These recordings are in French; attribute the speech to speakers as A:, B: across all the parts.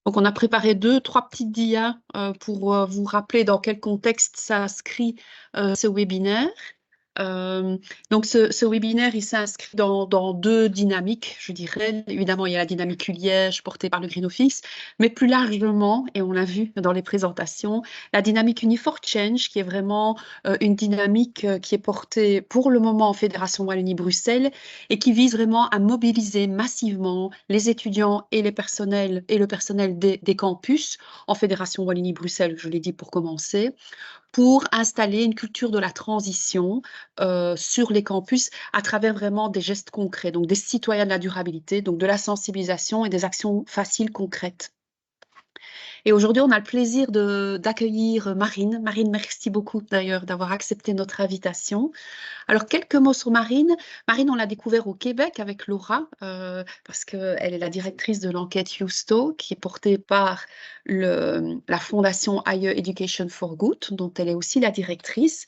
A: Donc, on a préparé 2, 3 petites dias pour vous rappeler dans quel contexte s'inscrit ce webinaire. Donc, ce webinaire, il s'inscrit dans 2 dynamiques, je dirais. Évidemment, il y a la dynamique Liège portée par le Green Office, mais plus largement, et on l'a vu dans les présentations, la dynamique Uni4 Change, qui est vraiment une dynamique qui est portée pour le moment en Fédération Wallonie-Bruxelles et qui vise vraiment à mobiliser massivement les étudiants et le personnel des campus en Fédération Wallonie-Bruxelles, je l'ai dit pour commencer, pour installer une culture de la transition sur les campus à travers vraiment des gestes concrets, donc des citoyens de la durabilité, donc de la sensibilisation et des actions faciles, concrètes. Et aujourd'hui, on a le plaisir d'accueillir Marine. Marine, merci beaucoup d'ailleurs d'avoir accepté notre invitation. Alors, quelques mots sur Marine. Marine, on l'a découvert au Québec avec Laura, parce qu'elle est la directrice de l'enquête Yousto, qui est portée par la fondation Higher Education for Good, dont elle est aussi la directrice.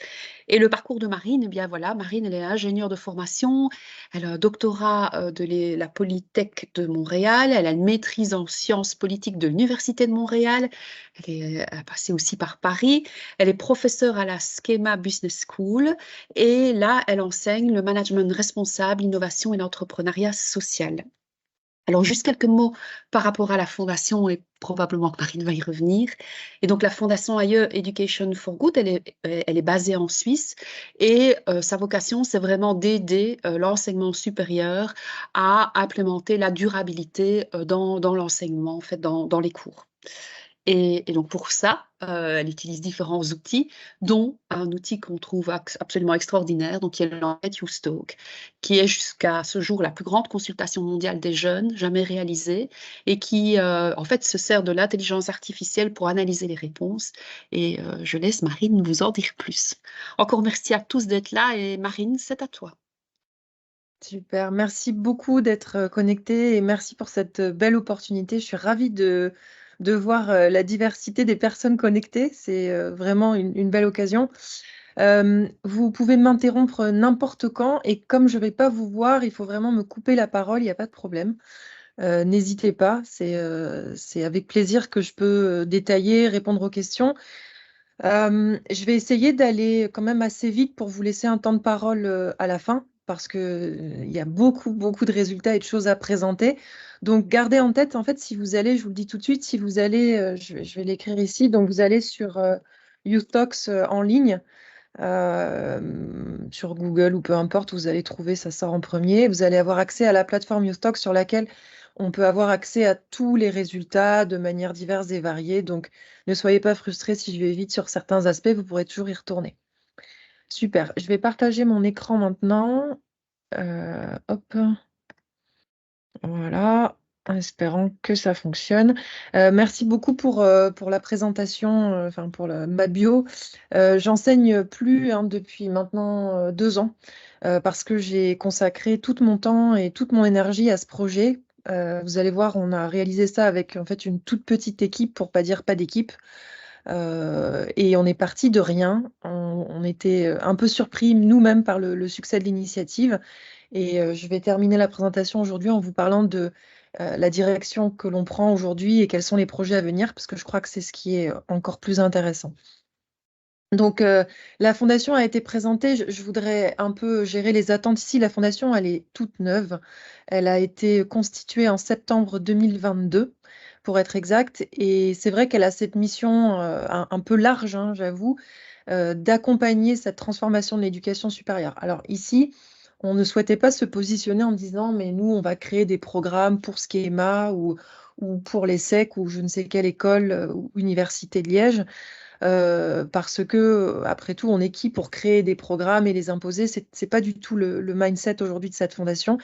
A: Et le parcours de Marine, eh bien voilà, Marine, elle est ingénieure de formation, elle a un doctorat de la Polytech de Montréal, elle a une maîtrise en sciences politiques de l'Université de Montréal, elle a passé aussi par Paris, elle est professeure à la Schema Business School, et là, elle enseigne le management responsable, l'innovation et l'entrepreneuriat social. Alors, juste quelques mots par rapport à la fondation, et probablement que Marine va y revenir. Et donc, la fondation Higher Education for Good, elle est basée en Suisse, et sa vocation, c'est vraiment d'aider l'enseignement supérieur à implémenter la durabilité dans l'enseignement, en fait, dans les cours. Et donc pour ça, elle utilise différents outils, dont un outil qu'on trouve absolument extraordinaire, donc qui est l'enquête YouStalk, qui est jusqu'à ce jour la plus grande consultation mondiale des jeunes jamais réalisée, et qui en fait se sert de l'intelligence artificielle pour analyser les réponses. Et je laisse Marine vous en dire plus. Encore merci à tous d'être là, et Marine, c'est à toi.
B: Super, merci beaucoup d'être connecté et merci pour cette belle opportunité. Je suis ravie de voir la diversité des personnes connectées. C'est vraiment une belle occasion. Vous pouvez m'interrompre n'importe quand et comme je ne vais pas vous voir, il faut vraiment me couper la parole, il n'y a pas de problème. N'hésitez pas, c'est avec plaisir que je peux détailler, répondre aux questions. Je vais essayer d'aller quand même assez vite pour vous laisser un temps de parole à la fin, parce que il y a beaucoup, beaucoup de résultats et de choses à présenter. Donc, gardez en tête, en fait, si vous allez, je vous le dis tout de suite, si vous allez, je vais l'écrire ici, donc vous allez sur Youth Talks en ligne, sur Google ou peu importe, vous allez trouver, ça sort en premier. Vous allez avoir accès à la plateforme Youth Talks sur laquelle on peut avoir accès à tous les résultats de manière diverse et variée. Donc, ne soyez pas frustrés si je vais vite sur certains aspects, vous pourrez toujours y retourner. Super, je vais partager mon écran maintenant. Hop, voilà, en espérant que ça fonctionne. Merci beaucoup pour la présentation, enfin pour ma bio. J'enseigne plus depuis maintenant 2 ans parce que j'ai consacré tout mon temps et toute mon énergie à ce projet. Vous allez voir, on a réalisé ça avec en fait une toute petite équipe, pour pas dire pas d'équipe. Et on est parti de rien. On était un peu surpris nous-mêmes par le succès de l'initiative. Et je vais terminer la présentation aujourd'hui en vous parlant de la direction que l'on prend aujourd'hui et quels sont les projets à venir, parce que je crois que c'est ce qui est encore plus intéressant. Donc, la fondation a été présentée. Je voudrais un peu gérer les attentes ici. La fondation, elle est toute neuve. Elle a été constituée en septembre 2022, pour être exact. Et c'est vrai qu'elle a cette mission un peu large, hein, j'avoue, d'accompagner cette transformation de l'éducation supérieure. Alors ici, on ne souhaitait pas se positionner en disant, mais nous, on va créer des programmes pour Schema ou pour l'ESSEC ou je ne sais quelle école ou université de Liège. Parce que, après tout, on est qui pour créer des programmes et les imposer? C'est pas du tout le mindset aujourd'hui de cette fondation.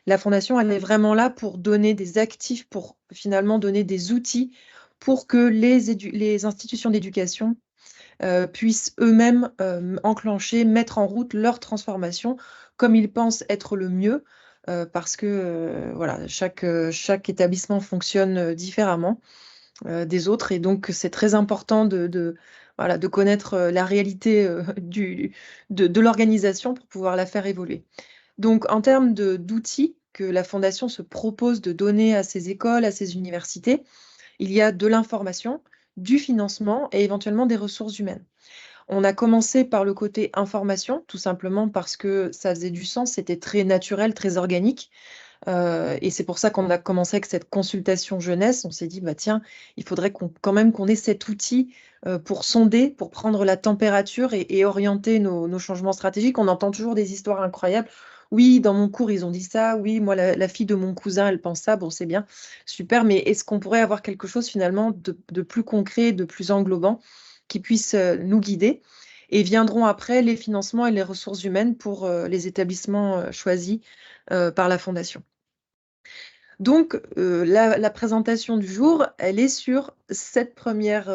B: La fondation, elle est vraiment là pour donner des actifs, pour finalement donner des outils pour que les institutions d'éducation puissent eux-mêmes enclencher, mettre en route leur transformation comme ils pensent être le mieux, parce que voilà, chaque établissement fonctionne différemment des autres. Et donc, c'est très important voilà, de connaître la réalité de l'organisation pour pouvoir la faire évoluer. Donc, en termes d'outils que la Fondation se propose de donner à ces écoles, à ces universités, il y a de l'information, du financement et éventuellement des ressources humaines. On a commencé par le côté information, tout simplement parce que ça faisait du sens, c'était très naturel, très organique. Et c'est pour ça qu'on a commencé avec cette consultation jeunesse. On s'est dit, bah tiens, il faudrait quand même qu'on ait cet outil pour sonder, pour prendre la température et orienter nos changements stratégiques. On entend toujours des histoires incroyables. Oui, dans mon cours, ils ont dit ça. Oui, moi, la fille de mon cousin, elle pense ça. Bon, c'est bien, super. Mais est-ce qu'on pourrait avoir quelque chose finalement de plus concret, de plus englobant, qui puisse nous guider? Et viendront après les financements et les ressources humaines pour les établissements choisis par la Fondation. Donc, la présentation du jour, elle est sur cette première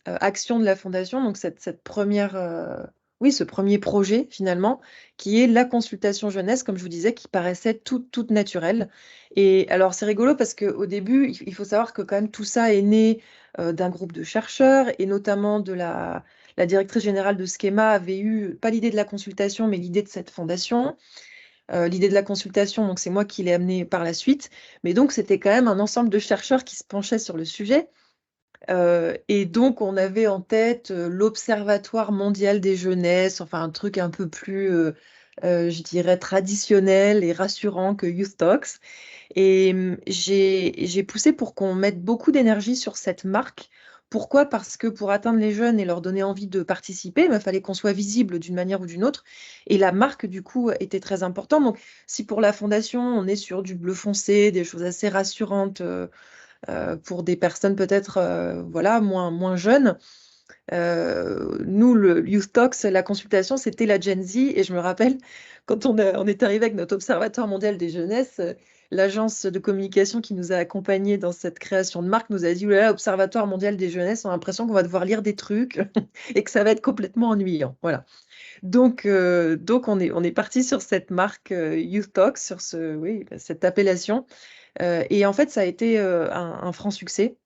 B: action de la Fondation, donc cette première, oui, ce premier projet finalement, qui est la consultation jeunesse, comme je vous disais, qui paraissait toute naturelle. Et alors, c'est rigolo parce qu'au début, il faut savoir que quand même tout ça est né d'un groupe de chercheurs et notamment de la directrice générale de Schema avait eu, pas l'idée de la consultation, mais l'idée de cette fondation. L'idée de la consultation, donc c'est moi qui l'ai amenée par la suite. Mais donc, c'était quand même un ensemble de chercheurs qui se penchaient sur le sujet. Et donc, on avait en tête l'Observatoire mondial des jeunesses, enfin un truc un peu plus, je dirais, traditionnel et rassurant que Youth Talks. Et j'ai poussé pour qu'on mette beaucoup d'énergie sur cette marque. Pourquoi? Parce que pour atteindre les jeunes et leur donner envie de participer, il fallait qu'on soit visible d'une manière ou d'une autre. Et la marque, du coup, était très importante. Donc, si pour la fondation, on est sur du bleu foncé, des choses assez rassurantes pour des personnes peut-être voilà, moins jeunes, nous, le Youth Talks, la consultation, c'était la Gen Z. Et je me rappelle, quand on est arrivé avec notre Observatoire mondial des jeunesses, l'agence de communication qui nous a accompagnés dans cette création de marque nous a dit, là, Observatoire mondial des jeunesses, on a l'impression qu'on va devoir lire des trucs et que ça va être complètement ennuyant. Voilà. Donc on est parti sur cette marque Youth Talks, sur oui, cette appellation. Et en fait, ça a été un franc succès.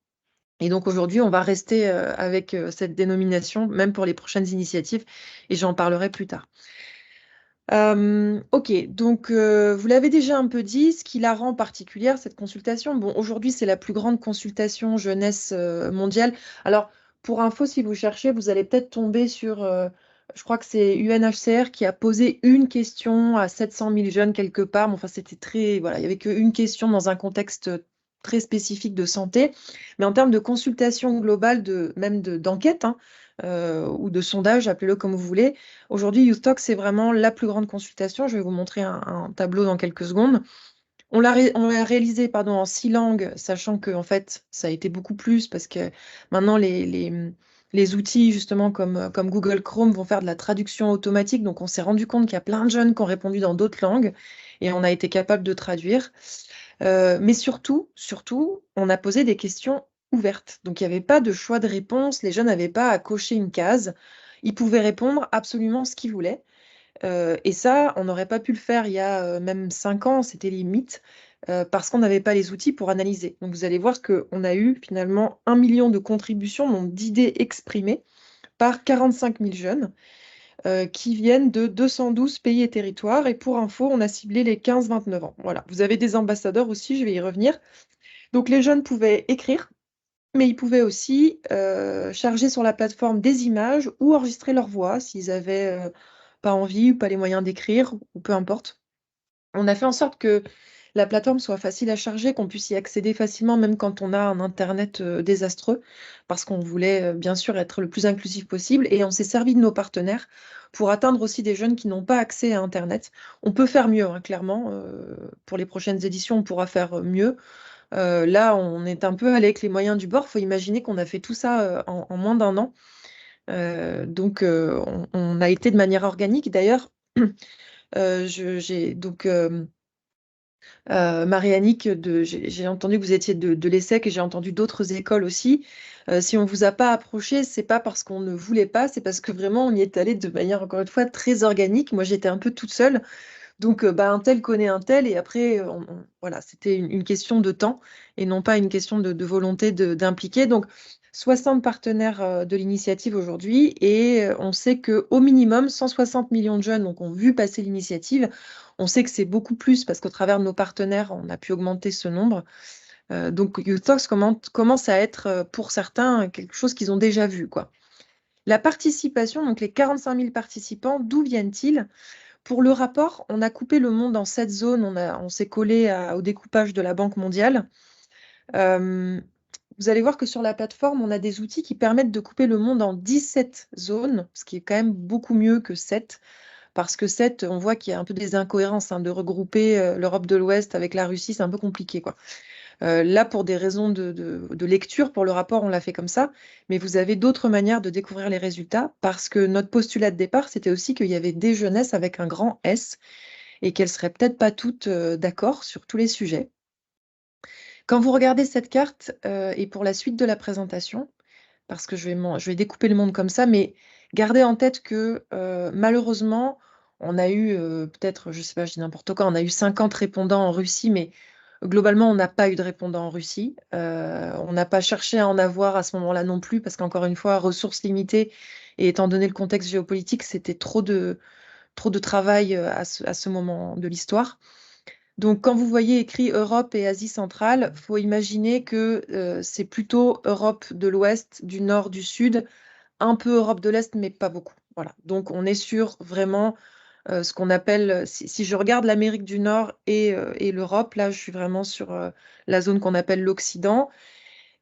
B: Et donc aujourd'hui, on va rester avec cette dénomination, même pour les prochaines initiatives, et j'en parlerai plus tard. Ok, donc vous l'avez déjà un peu dit, ce qui la rend particulière, cette consultation. Bon, aujourd'hui, c'est la plus grande consultation jeunesse mondiale. Alors, pour info, si vous cherchez, vous allez peut-être tomber sur, je crois que c'est UNHCR qui a posé une question à 700 000 jeunes quelque part. Mais enfin, c'était très, voilà, il n'y avait qu'une question dans un contexte très spécifique de santé. Mais en termes de consultation globale, d'enquête, hein, ou de sondage, appelez-le comme vous voulez, aujourd'hui, Youth Talk, c'est vraiment la plus grande consultation. Je vais vous montrer un tableau dans quelques secondes. On l'a réalisé en 6 langues, sachant que en fait, ça a été beaucoup plus parce que maintenant, les outils, justement, comme Google Chrome, vont faire de la traduction automatique. Donc, on s'est rendu compte qu'il y a plein de jeunes qui ont répondu dans d'autres langues et on a été capable de traduire. Mais surtout, on a posé des questions ouvertes. Donc, il n'y avait pas de choix de réponse. Les jeunes n'avaient pas à cocher une case. Ils pouvaient répondre absolument ce qu'ils voulaient. Et ça, on n'aurait pas pu le faire il y a même 5 ans, c'était limite, parce qu'on n'avait pas les outils pour analyser. Donc, vous allez voir qu'on a eu finalement 1 million de contributions, donc d'idées exprimées par 45 000 jeunes qui viennent de 212 pays et territoires. Et pour info, on a ciblé les 15-29 ans. Voilà, vous avez des ambassadeurs aussi, je vais y revenir. Donc, les jeunes pouvaient écrire, mais ils pouvaient aussi charger sur la plateforme des images ou enregistrer leur voix s'ils avaient pas envie ou pas les moyens d'écrire, ou peu importe. On a fait en sorte que la plateforme soit facile à charger, qu'on puisse y accéder facilement, même quand on a un Internet désastreux, parce qu'on voulait bien sûr être le plus inclusif possible. Et on s'est servi de nos partenaires pour atteindre aussi des jeunes qui n'ont pas accès à Internet. On peut faire mieux, hein, clairement. Pour les prochaines éditions, on pourra faire mieux. Là, on est un peu allé avec les moyens du bord. Il faut imaginer qu'on a fait tout ça en moins d'un an. Donc, on a été de manière organique. D'ailleurs, j'ai donc Marie-Annick, j'ai entendu que vous étiez de l'ESSEC et j'ai entendu d'autres écoles aussi. Si on vous a pas approché, c'est pas parce qu'on ne voulait pas, c'est parce que vraiment on y est allé de manière encore une fois très organique. Moi, j'étais un peu toute seule. Donc, un tel connaît un tel, et après, voilà, c'était une question de temps et non pas une question de volonté d'impliquer. Donc, 60 partenaires de l'initiative aujourd'hui, et on sait qu'au minimum, 160 millions de jeunes donc, ont vu passer l'initiative. On sait que c'est beaucoup plus parce qu'au travers de nos partenaires, on a pu augmenter ce nombre. Donc Youth Talks commence à être pour certains quelque chose qu'ils ont déjà vu, quoi. La participation, donc les 45 000 participants, d'où viennent-ils? Pour le rapport, on a coupé le monde en 7 zones, on s'est collé au découpage de la Banque mondiale. Vous allez voir que sur la plateforme, on a des outils qui permettent de couper le monde en 17 zones, ce qui est quand même beaucoup mieux que 7, parce que 7, on voit qu'il y a un peu des incohérences, hein, de regrouper l'Europe de l'Ouest avec la Russie, c'est un peu compliqué, quoi. Là, pour des raisons de lecture, pour le rapport, on l'a fait comme ça, mais vous avez d'autres manières de découvrir les résultats, parce que notre postulat de départ, c'était aussi qu'il y avait des jeunesses avec un grand S, et qu'elles seraient peut-être pas toutes d'accord sur tous les sujets. Quand vous regardez cette carte, et pour la suite de la présentation, parce que je vais découper le monde comme ça, mais gardez en tête que malheureusement, on a eu peut-être, je sais pas, je dis n'importe quoi, on a eu 50 répondants en Russie, mais globalement, on n'a pas eu de répondants en Russie. On n'a pas cherché à en avoir à ce moment-là non plus, parce qu'encore une fois, ressources limitées, et étant donné le contexte géopolitique, c'était trop de travail à ce moment de l'histoire. Donc, quand vous voyez écrit Europe et Asie centrale, il faut imaginer que c'est plutôt Europe de l'Ouest, du Nord, du Sud, un peu Europe de l'Est, mais pas beaucoup. Voilà. Donc, on est sur vraiment ce qu'on appelle, si je regarde l'Amérique du Nord et l'Europe, là, je suis vraiment sur la zone qu'on appelle l'Occident.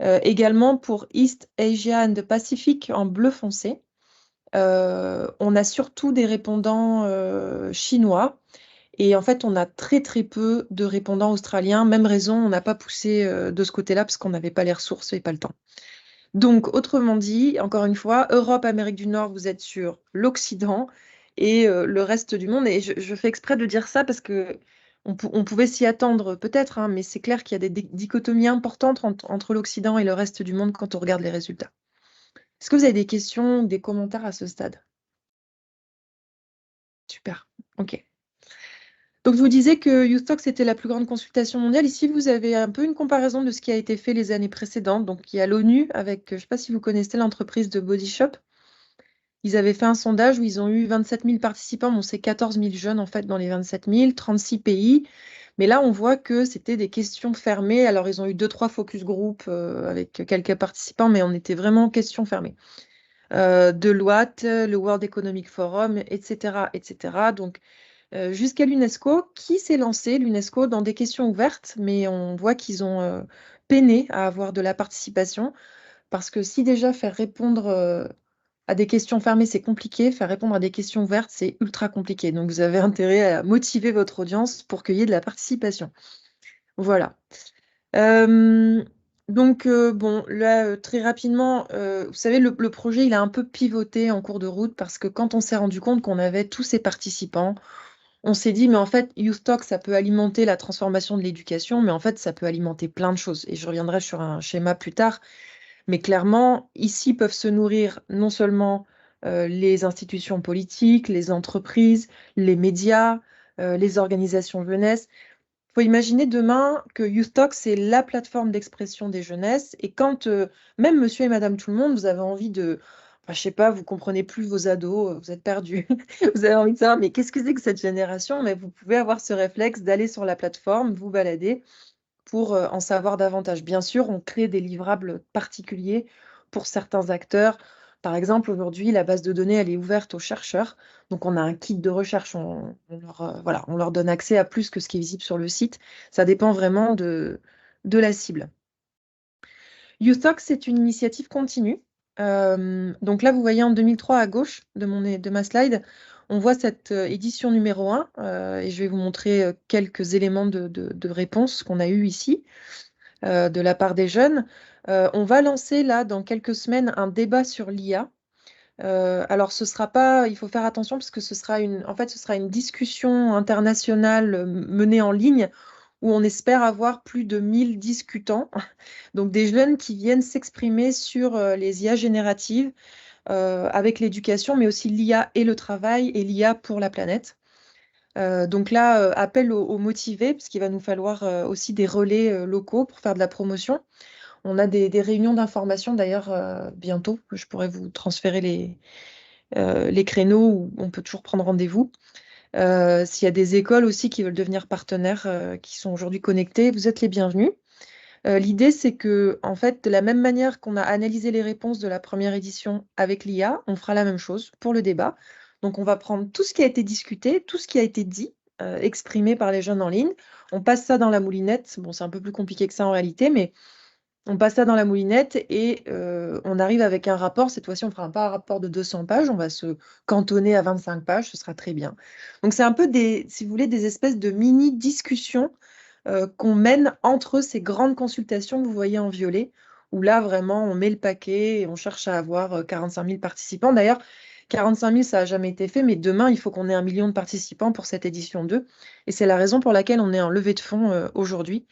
B: Également, pour East Asia and the Pacific, en bleu foncé, on a surtout des répondants chinois. Et en fait, on a très très peu de répondants australiens. Même raison, on n'a pas poussé de ce côté-là parce qu'on n'avait pas les ressources et pas le temps. Donc, autrement dit, encore une fois, Europe, Amérique du Nord, vous êtes sur l'Occident et le reste du monde. Et je fais exprès de dire ça parce que on pouvait s'y attendre peut-être, hein, mais c'est clair qu'il y a des dichotomies importantes entre l'Occident et le reste du monde quand on regarde les résultats. Est-ce que vous avez des questions ou des commentaires à ce stade? Super, ok. Donc, je vous disais que Youth Talks était la plus grande consultation mondiale. Ici, vous avez un peu une comparaison de ce qui a été fait les années précédentes. Donc, il y a l'ONU avec, je ne sais pas si vous connaissez l'entreprise de Body Shop. Ils avaient fait un sondage où ils ont eu 27 000 participants. Bon, c'est 14 000 jeunes en fait dans les 27 000, 36 pays. Mais là, on voit que c'était des questions fermées. Alors, ils ont eu 2-3 focus group avec quelques participants, mais on était vraiment questions fermées. Deloitte, le World Economic Forum, etc., etc. Donc, jusqu'à l'UNESCO, qui s'est lancé, l'UNESCO, dans des questions ouvertes, mais on voit qu'ils ont peiné à avoir de la participation, parce que si déjà faire répondre à des questions fermées, c'est compliqué, faire répondre à des questions ouvertes, c'est ultra compliqué. Donc, vous avez intérêt à motiver votre audience pour qu'il y ait de la participation. Voilà. Donc, bon, là, très rapidement, vous savez, le projet, il a un peu pivoté en cours de route parce que quand on s'est rendu compte qu'on avait tous ces participants, on s'est dit, mais en fait, Youth Talk, ça peut alimenter la transformation de l'éducation, mais en fait, ça peut alimenter plein de choses. Et je reviendrai sur un schéma plus tard. Mais clairement, ici peuvent se nourrir non seulement les institutions politiques, les entreprises, les médias, les organisations jeunesse. Il faut imaginer demain que Youth Talk, c'est la plateforme d'expression des jeunesses. Et quand même monsieur et madame tout le monde, vous avez envie de, enfin, je sais pas, vous comprenez plus vos ados, vous êtes perdus, vous avez envie de savoir, mais qu'est-ce que c'est que cette génération? Mais vous pouvez avoir ce réflexe d'aller sur la plateforme, vous balader pour en savoir davantage. Bien sûr, on crée des livrables particuliers pour certains acteurs. Par exemple, aujourd'hui, la base de données, elle est ouverte aux chercheurs. Donc, on a un kit de recherche. Voilà, on leur donne accès à plus que ce qui est visible sur le site. Ça dépend vraiment de la cible. Youth Talk, c'est une initiative continue. Donc là, vous voyez en 2003 à gauche de ma slide, on voit cette édition numéro 1 et je vais vous montrer quelques éléments de réponse qu'on a eu ici de la part des jeunes. On va lancer là, dans quelques semaines, un débat sur l'IA. Alors, ce sera pas, il faut faire attention parce que ce sera une discussion internationale menée en ligne où on espère avoir plus de 1000 discutants, donc des jeunes qui viennent s'exprimer sur les IA génératives avec l'éducation, mais aussi l'IA et le travail et l'IA pour la planète. Donc là, appel aux motivés, parce qu'il va nous falloir aussi des relais locaux pour faire de la promotion. On a des réunions d'information d'ailleurs bientôt. Je pourrais vous transférer les créneaux où on peut toujours prendre rendez-vous. S'il y a des écoles aussi qui veulent devenir partenaires, qui sont aujourd'hui connectées, vous êtes les bienvenus. L'idée, c'est que, en fait, de la même manière qu'on a analysé les réponses de la première édition avec l'IA, on fera la même chose pour le débat. Donc, on va prendre tout ce qui a été discuté, tout ce qui a été dit, exprimé par les jeunes en ligne. On passe ça dans la moulinette. Bon, c'est un peu plus compliqué que ça en réalité, mais on passe ça dans la moulinette et on arrive avec un rapport. Cette fois-ci, on ne fera pas un rapport de 200 pages, on va se cantonner à 25 pages, ce sera très bien. Donc, c'est un peu des, si vous voulez, des espèces de mini-discussions qu'on mène entre ces grandes consultations que vous voyez en violet, où là, vraiment, on met le paquet et on cherche à avoir 45 000 participants. D'ailleurs, 45 000, ça n'a jamais été fait, mais demain, il faut qu'on ait 1 million de participants pour cette édition 2. Et c'est la raison pour laquelle on est en levée de fonds aujourd'hui.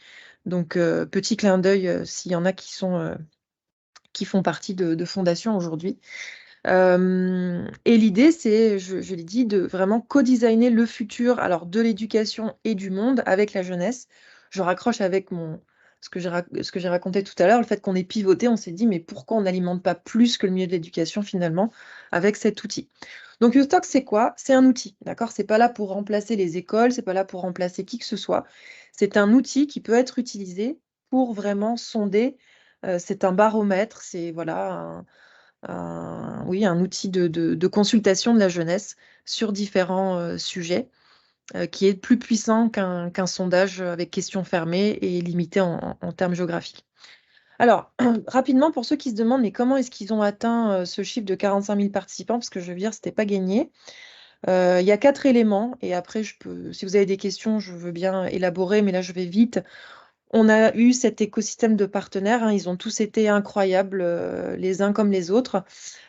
B: Donc, petit clin d'œil s'il y en a qui font partie de fondations aujourd'hui. Et l'idée, c'est, je l'ai dit, de vraiment co-designer le futur alors, de l'éducation et du monde avec la jeunesse. Je raccroche avec ce que j'ai raconté tout à l'heure, le fait qu'on ait pivoté, on s'est dit, mais pourquoi on n'alimente pas plus que le milieu de l'éducation finalement avec cet outil? Donc, UTalk, c'est quoi? C'est un outil, d'accord? C'est pas là pour remplacer les écoles, c'est pas là pour remplacer qui que ce soit. C'est un outil qui peut être utilisé pour vraiment sonder. C'est un baromètre, c'est voilà, oui, un outil de consultation de la jeunesse sur différents sujets qui est plus puissant qu'un sondage avec questions fermées et limité en termes géographiques. Alors, rapidement, pour ceux qui se demandent, mais comment est-ce qu'ils ont atteint ce chiffre de 45 000 participants, parce que je veux dire, c'était pas gagné. Il y a 4 éléments, et après, si vous avez des questions, je veux bien élaborer, mais là, je vais vite. On a eu cet écosystème de partenaires, hein, ils ont tous été incroyables, les uns comme les autres,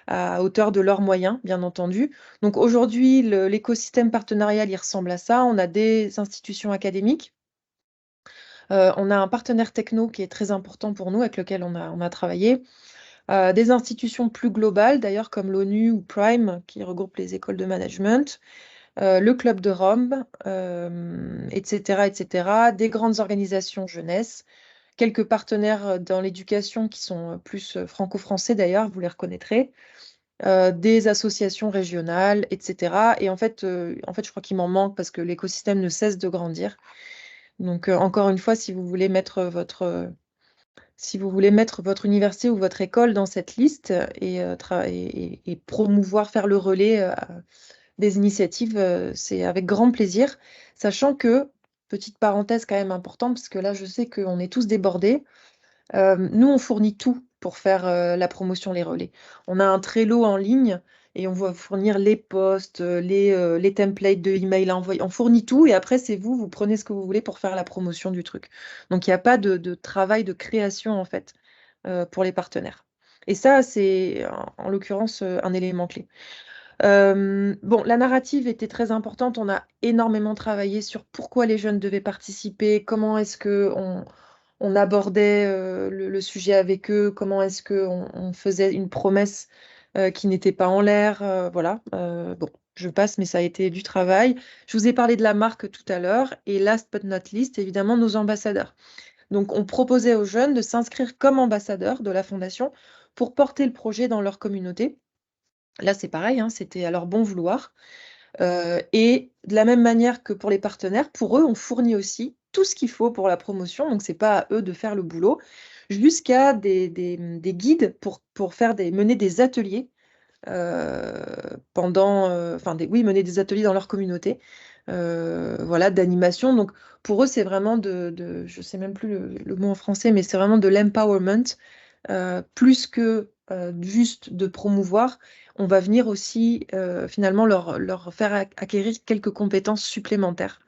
B: à hauteur de leurs moyens, bien entendu. Donc aujourd'hui, l'écosystème partenarial, il ressemble à ça. On a des institutions académiques. On a un partenaire techno qui est très important pour nous, avec lequel on a travaillé. Des institutions plus globales, d'ailleurs, comme l'ONU ou Prime, qui regroupe les écoles de management. Le Club de Rome, etc., etc. Des grandes organisations jeunesse. Quelques partenaires dans l'éducation qui sont plus franco-français d'ailleurs, vous les reconnaîtrez, des associations régionales, etc. Et en fait, je crois qu'il m'en manque parce que l'écosystème ne cesse de grandir. Donc, encore une fois, si vous voulez mettre votre université ou votre école dans cette liste et promouvoir, faire le relais des initiatives, c'est avec grand plaisir, sachant que, petite parenthèse quand même importante, parce que là, je sais qu'on est tous débordés. Nous, on fournit tout pour faire la promotion, les relais. On a un Trello en ligne et on va fournir les posts, les templates de email à envoyer. On fournit tout et après, c'est vous prenez ce que vous voulez pour faire la promotion du truc. Donc, il n'y a pas de travail de création, en fait, pour les partenaires. Et ça, c'est en l'occurrence un élément clé. Bon, la narrative était très importante. On a énormément travaillé sur pourquoi les jeunes devaient participer, comment est-ce qu'on abordait le sujet avec eux, comment est-ce qu'on faisait une promesse qui n'était pas en l'air. Voilà. Bon, je passe, mais ça a été du travail. Je vous ai parlé de la marque tout à l'heure. Et last but not least, évidemment, nos ambassadeurs. Donc, on proposait aux jeunes de s'inscrire comme ambassadeurs de la Fondation pour porter le projet dans leur communauté. Là, c'est pareil, hein, c'était à leur bon vouloir. Et de la même manière que pour les partenaires, pour eux, on fournit aussi tout ce qu'il faut pour la promotion. Donc, c'est pas à eux de faire le boulot, jusqu'à des guides pour mener des ateliers mener des ateliers dans leur communauté, voilà, d'animation. Donc, pour eux, c'est vraiment je sais même plus le mot en français, mais c'est vraiment de l'empowerment, plus que juste de promouvoir. On va venir aussi finalement leur faire acquérir quelques compétences supplémentaires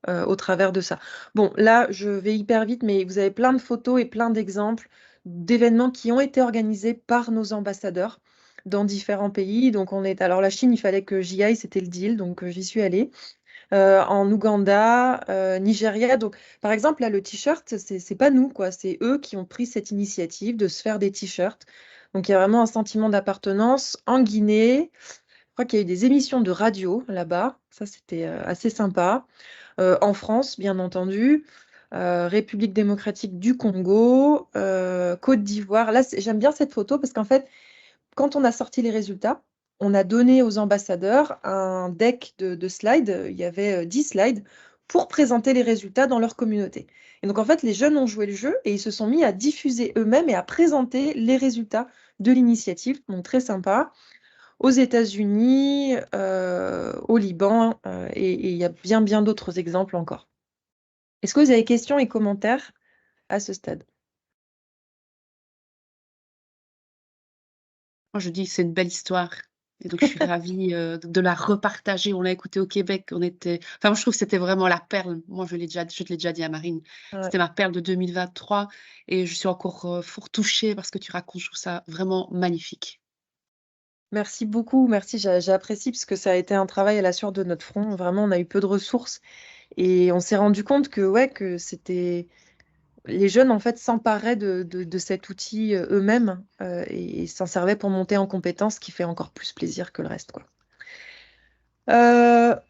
B: au travers de ça. Bon, là, je vais hyper vite, mais vous avez plein de photos et plein d'exemples d'événements qui ont été organisés par nos ambassadeurs dans différents pays. Donc, alors la Chine, il fallait que j'y aille, c'était le deal, donc j'y suis allée. En Ouganda, Nigeria. Donc, par exemple, là, le t-shirt, c'est pas nous, quoi. C'est eux qui ont pris cette initiative de se faire des t-shirts. Donc, il y a vraiment un sentiment d'appartenance. En Guinée, je crois qu'il y a eu des émissions de radio là-bas. Ça, c'était assez sympa. En France, bien entendu. République démocratique du Congo, Côte d'Ivoire. Là, j'aime bien cette photo parce qu'en fait, quand on a sorti les résultats, on a donné aux ambassadeurs un deck de slides. Il y avait 10 slides pour présenter les résultats dans leur communauté. Et donc, en fait, les jeunes ont joué le jeu et ils se sont mis à diffuser eux-mêmes et à présenter les résultats de l'initiative. Donc, très sympa. Aux États-Unis, au Liban, et il y a bien d'autres exemples encore. Est-ce que vous avez questions et commentaires à ce stade?
A: Moi, je dis que c'est une belle histoire et donc je suis ravie, de la repartager. On l'a écoutée au Québec, moi, je trouve que c'était vraiment la perle. Moi, je te l'ai déjà dit à Marine.
B: Ouais.
A: C'était ma perle de 2023 et je suis encore, fort touchée parce que tu racontes. Je trouve ça vraiment magnifique.
B: Merci beaucoup, merci, j'apprécie parce que ça a été un travail à la sueur de notre front. Vraiment, on a eu peu de ressources et on s'est rendu compte que, ouais, que c'était les jeunes en fait s'emparaient de cet outil eux-mêmes et s'en servaient pour monter en compétences, ce qui fait encore plus plaisir que le reste, quoi.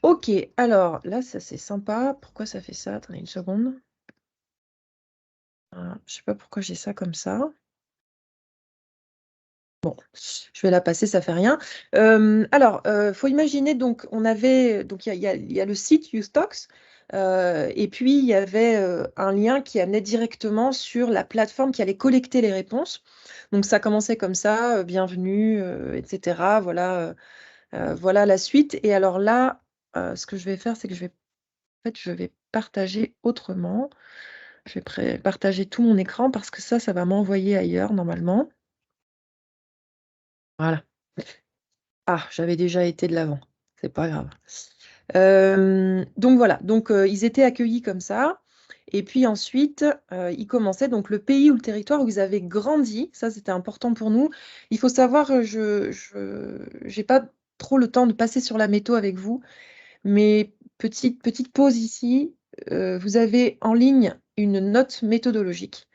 B: Ok, alors là, ça c'est sympa. Pourquoi ça fait ça? Attendez une seconde. Je sais pas pourquoi j'ai ça comme ça. Bon, je vais la passer, ça fait rien. Alors, faut imaginer, donc, il y a le site YouthTalks, et puis il y avait un lien qui amenait directement sur la plateforme qui allait collecter les réponses. Donc, ça commençait comme ça, bienvenue, etc. Voilà la suite. Et alors là, ce que je vais faire, c'est que je vais partager autrement. Je vais partager tout mon écran parce que ça va m'envoyer ailleurs normalement. Voilà. Ah, j'avais déjà été de l'avant. C'est pas grave. Donc voilà, donc ils étaient accueillis comme ça. Et puis ensuite, ils commençaient donc le pays ou le territoire où ils avaient grandi. Ça, c'était important pour nous. Il faut savoir, je j'ai pas trop le temps de passer sur la métaux avec vous, mais petite pause ici. Vous avez en ligne une note méthodologique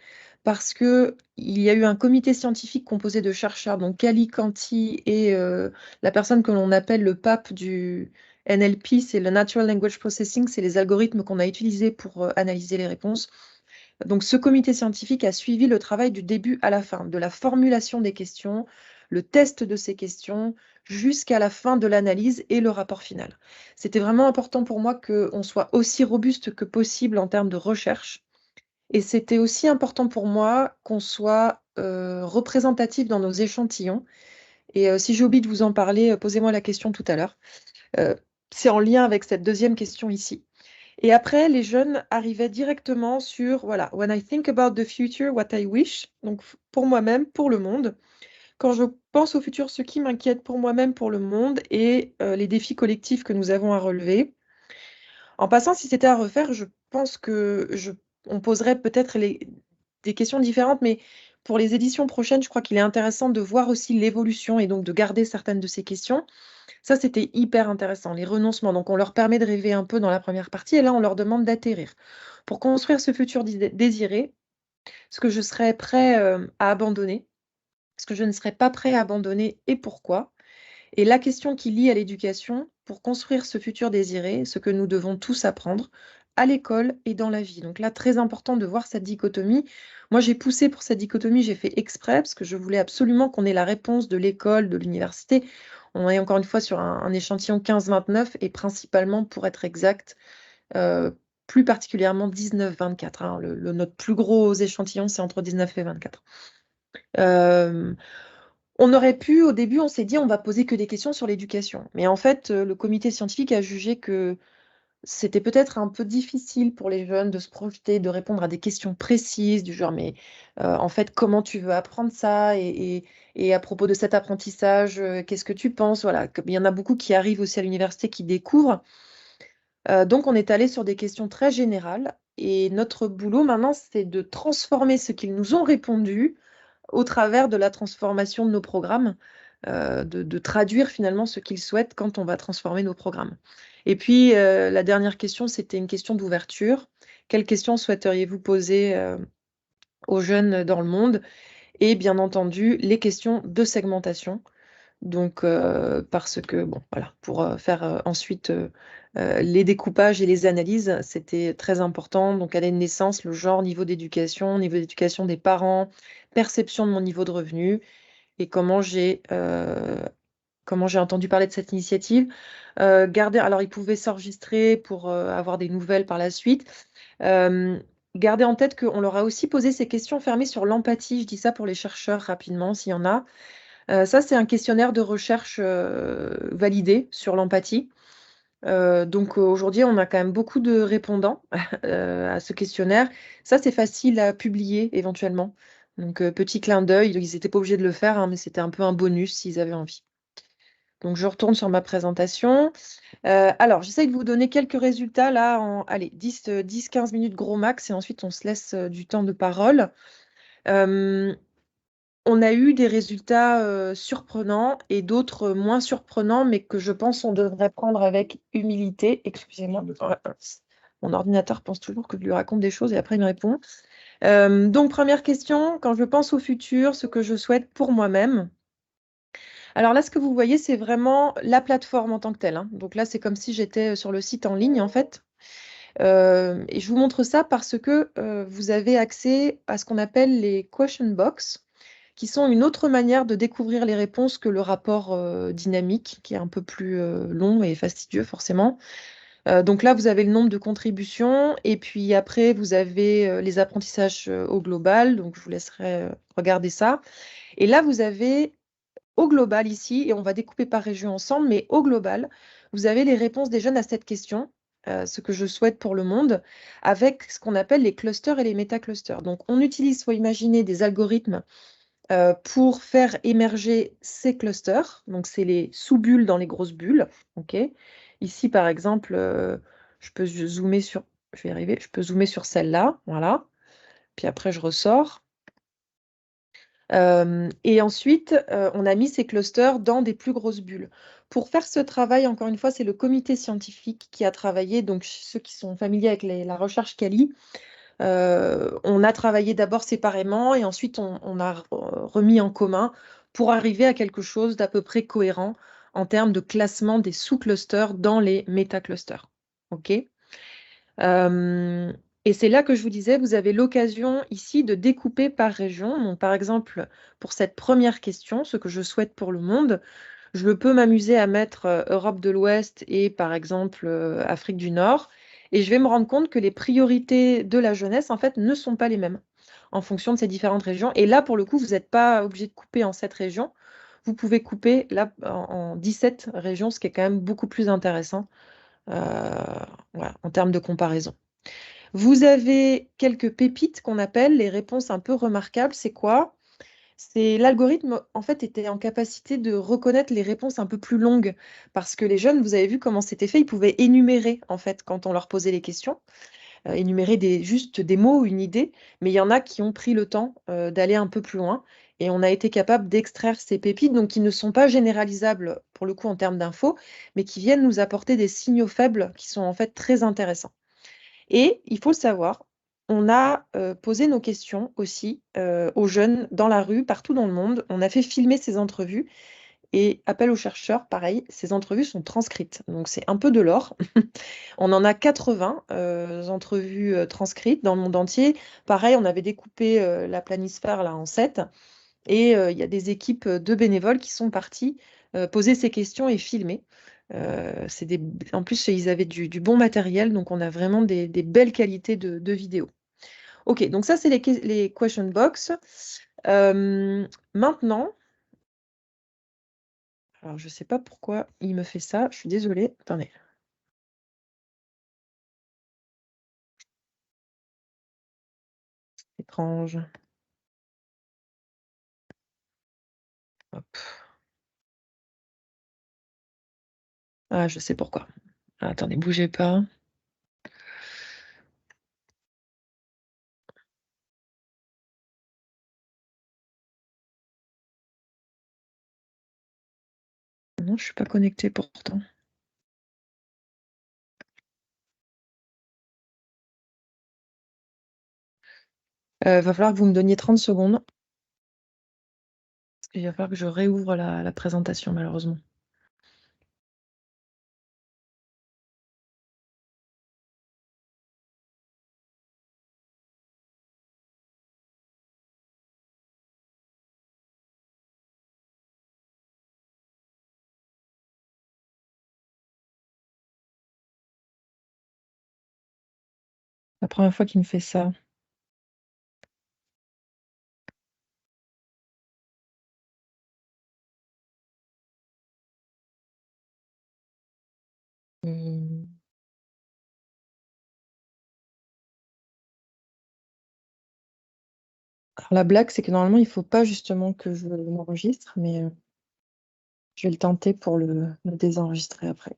B: parce que il y a eu un comité scientifique composé de chercheurs, donc Kali Kanti et la personne que l'on appelle le pape du NLP, c'est le Natural Language Processing, c'est les algorithmes qu'on a utilisés pour analyser les réponses. Donc ce comité scientifique a suivi le travail du début à la fin, de la formulation des questions, le test de ces questions, jusqu'à la fin de l'analyse et le rapport final. C'était vraiment important pour moi qu'on soit aussi robuste que possible en termes de recherche. Et c'était aussi important pour moi qu'on soit représentatif dans nos échantillons. Et si j'ai oublié de vous en parler, posez-moi la question tout à l'heure. Euh, c'est en lien avec cette deuxième question ici. Et après, les jeunes arrivaient directement sur, voilà, When I think about the future, what I wish, donc pour moi-même, pour le monde. Quand je pense au futur, ce qui m'inquiète pour moi-même, pour le monde, et les défis collectifs que nous avons à relever. En passant, si c'était à refaire, je pense on poserait peut-être des questions différentes, mais pour les éditions prochaines, je crois qu'il est intéressant de voir aussi l'évolution et donc de garder certaines de ces questions. Ça, c'était hyper intéressant, les renoncements. Donc, on leur permet de rêver un peu dans la première partie et là, on leur demande d'atterrir. Pour construire ce futur désiré, ce que je serais prêt à abandonner, ce que je ne serais pas prêt à abandonner et pourquoi. Et la question qui lie à l'éducation, pour construire ce futur désiré, ce que nous devons tous apprendre à l'école et dans la vie. Donc là, très important de voir cette dichotomie. Moi, j'ai poussé pour cette dichotomie, j'ai fait exprès parce que je voulais absolument qu'on ait la réponse de l'école, de l'université. On est encore une fois sur un échantillon 15-29 et principalement, pour être exact, euh, plus particulièrement 19-24. Hein. Notre plus gros échantillon, c'est entre 19 et 24. On aurait pu, au début, on s'est dit, on va poser que des questions sur l'éducation. Mais en fait, le comité scientifique a jugé que c'était peut-être un peu difficile pour les jeunes de se projeter, de répondre à des questions précises du genre, mais en fait, comment tu veux apprendre ça et à propos de cet apprentissage, qu'est-ce que tu penses? Voilà, il y en a beaucoup qui arrivent aussi à l'université qui découvrent. Donc, on est allé sur des questions très générales. Et notre boulot maintenant, c'est de transformer ce qu'ils nous ont répondu au travers de la transformation de nos programmes, de traduire finalement ce qu'ils souhaitent quand on va transformer nos programmes. Et puis, la dernière question, c'était une question d'ouverture. Quelles questions souhaiteriez-vous poser aux jeunes dans le monde? Et bien entendu, les questions de segmentation. Donc, parce que, bon, voilà, pour faire ensuite les découpages et les analyses, c'était très important. Donc, année de naissance, le genre, niveau d'éducation des parents, perception de mon niveau de revenu et comment j'ai entendu parler de cette initiative. Alors, ils pouvaient s'enregistrer pour avoir des nouvelles par la suite. gardez en tête qu'on leur a aussi posé ces questions fermées sur l'empathie. Je dis ça pour les chercheurs rapidement, s'il y en a. Ça, c'est un questionnaire de recherche validé sur l'empathie. Donc aujourd'hui, on a quand même beaucoup de répondants à ce questionnaire. Ça, c'est facile à publier éventuellement. Donc petit clin d'œil, ils n'étaient pas obligés de le faire, hein, mais c'était un peu un bonus s'ils avaient envie. Donc je retourne sur ma présentation. Alors, j'essaye de vous donner quelques résultats là en allez, 10-15 minutes gros max et ensuite on se laisse du temps de parole. On a eu des résultats surprenants et d'autres moins surprenants, mais que je pense on devrait prendre avec humilité. Excusez-moi. Mon ordinateur pense toujours que je lui raconte des choses et après il me répond. Donc, première question, quand je pense au futur, ce que je souhaite pour moi-même. Alors là, ce que vous voyez, c'est vraiment la plateforme en tant que telle, hein. Donc là, c'est comme si j'étais sur le site en ligne, en fait. Et je vous montre ça parce que vous avez accès à ce qu'on appelle les question box, qui sont une autre manière de découvrir les réponses que le rapport dynamique, qui est un peu plus long et fastidieux forcément. Donc là, vous avez le nombre de contributions et puis après, vous avez les apprentissages au global. Donc, je vous laisserai regarder ça. Et là, vous avez au global ici, et on va découper par région ensemble, mais au global, vous avez les réponses des jeunes à cette question, ce que je souhaite pour le monde, avec ce qu'on appelle les clusters et les métaclusters. Donc, on utilise, faut imaginer, des algorithmes pour faire émerger ces clusters. Donc, c'est les sous-bulles dans les grosses bulles. Ok. Ici, par exemple, je peux zoomer sur, je vais y arriver, je peux zoomer sur celle-là, voilà. Puis après, je ressors. Et ensuite, on a mis ces clusters dans des plus grosses bulles. Pour faire ce travail, encore une fois, c'est le comité scientifique qui a travaillé, donc ceux qui sont familiers avec la recherche Cali. On a travaillé d'abord séparément et ensuite on a remis en commun pour arriver à quelque chose d'à peu près cohérent en termes de classement des sous-clusters dans les métaclusters. OK? Et c'est là que je vous disais, vous avez l'occasion ici de découper par région. Donc, par exemple, pour cette première question, ce que je souhaite pour le monde, je peux m'amuser à mettre Europe de l'Ouest et par exemple Afrique du Nord. Et je vais me rendre compte que les priorités de la jeunesse, en fait, ne sont pas les mêmes en fonction de ces différentes régions. Et là, pour le coup, vous n'êtes pas obligé de couper en 7 régions. Vous pouvez couper là en 17 régions, ce qui est quand même beaucoup plus intéressant voilà, en termes de comparaison. Vous avez quelques pépites qu'on appelle les réponses un peu remarquables. C'est quoi? C'est l'algorithme, en fait, était en capacité de reconnaître les réponses un peu plus longues parce que les jeunes, vous avez vu comment c'était fait, ils pouvaient énumérer, en fait, quand on leur posait les questions, énumérer juste des mots, une idée, mais il y en a qui ont pris le temps d'aller un peu plus loin et on a été capable d'extraire ces pépites, donc qui ne sont pas généralisables pour le coup en termes d'infos, mais qui viennent nous apporter des signaux faibles qui sont en fait très intéressants. Et il faut le savoir, on a posé nos questions aussi aux jeunes dans la rue, partout dans le monde. On a fait filmer ces entrevues et appel aux chercheurs, pareil, ces entrevues sont transcrites. Donc c'est un peu de l'or. On en a 80 entrevues transcrites dans le monde entier. Pareil, on avait découpé la planisphère là en 7 et il y a des équipes de bénévoles qui sont partis poser ces questions et filmer. En plus, ils avaient du bon matériel, donc on a vraiment des belles qualités de vidéos. Ok, donc ça, c'est les question box. Maintenant, alors je ne sais pas pourquoi il me fait ça, je suis désolée. Attendez. Étrange. Hop. Ah, je sais pourquoi. Ah, attendez, bougez pas. Non, je suis pas connectée pourtant. Va falloir que vous me donniez 30 secondes. Parce qu'il va falloir que je réouvre la présentation, malheureusement. La première fois qu'il me fait ça. Alors, la blague, c'est que normalement, il ne faut pas justement que je m'enregistre, mais je vais le tenter pour le désenregistrer après.